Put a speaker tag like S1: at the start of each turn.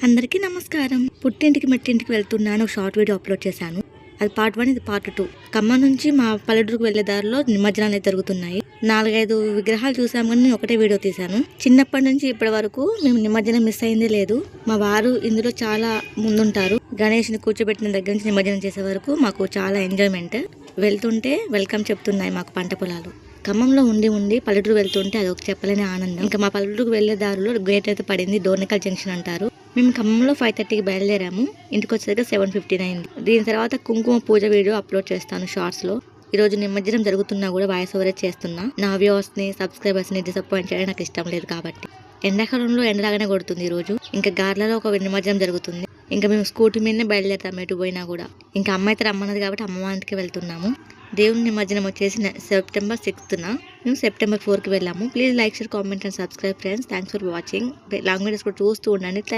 S1: అందరికీ నమస్కారం. పుట్టింటికి మెట్టింటికి వెళ్తున్నాను షార్ట్ వీడియో అప్లోడ్ చేశాను. అది పార్ట్ 1, ఇది పార్ట్ 2. ఖమ్మం నుంచి మా పల్లెటూరుకు వెళ్లే దారిలో నిమజ్జనాలు అయితే జరుగుతున్నాయి. 4-5 విగ్రహాలు చూసాము కానీ నేను ఒకటే వీడియో తీశాను. చిన్నప్పటి నుంచి ఇప్పటి వరకు మేము నిమజ్జనం మిస్ అయిందే లేదు. మా వారు ఇందులో చాలా ముందుంటారు. గణేష్ని కూర్చోబెట్టిన దగ్గర నుంచి నిమజ్జనం చేసే వరకు మాకు చాలా ఎంజాయ్మెంట్. వెళ్తుంటే వెల్కమ్ చెప్తున్నాయి మాకు పంట పొలాలు. ఖమ్మంలో ఉండి పల్లెటూరు వెళ్తుంటే అది ఒక చెప్పలేని ఆనందం. ఇంకా మా పల్లెటూరుకు వెళ్లే దారిలో గేట్ అయితే పడింది, డోర్నకల్ జంక్షన్ అంటారు. మేము ఖమ్మంలో 5:30కి బయలుదేరాము. ఇంటికి వచ్చేసరికి 7:15 అయింది. దీని తర్వాత కుంకుమ పూజ వీడియో అప్లోడ్ చేస్తాను షార్ట్స్ లో. ఈ రోజు నిమజ్జనం జరుగుతున్నా కూడా వాయిస్ ఓవర్ చేస్తున్నా. నా వ్యూవర్స్ ని సబ్స్క్రైబర్స్ ని డిసప్పాయింట్ చేయడం నాకు ఇష్టం లేదు కాబట్టి. ఎండాకాలంలో ఎండలాగానే కొడుతుంది ఈ రోజు. ఇంకా గార్లలో ఒక నిమజ్జనం జరుగుతుంది. ఇంకా మేము స్కూటీ మీదనే బయలుదేరుతాం ఎటు పోయినా కూడా. ఇంకా అమ్మ అయితే రమ్మన్నది కాబట్టి అమ్మ వాళ్ళ ఇంటికి వెళ్తున్నాము. దేవుని నిమజ్జనం వచ్చేసి సెప్టెంబర్ 6న, మేము సెప్టెంబర్ 4కి వెళ్ళాము. Please like, share, comment and subscribe friends. Thanks for watching. Long videos కూడా చూస్తూ ఉండండి. థ్యాంక్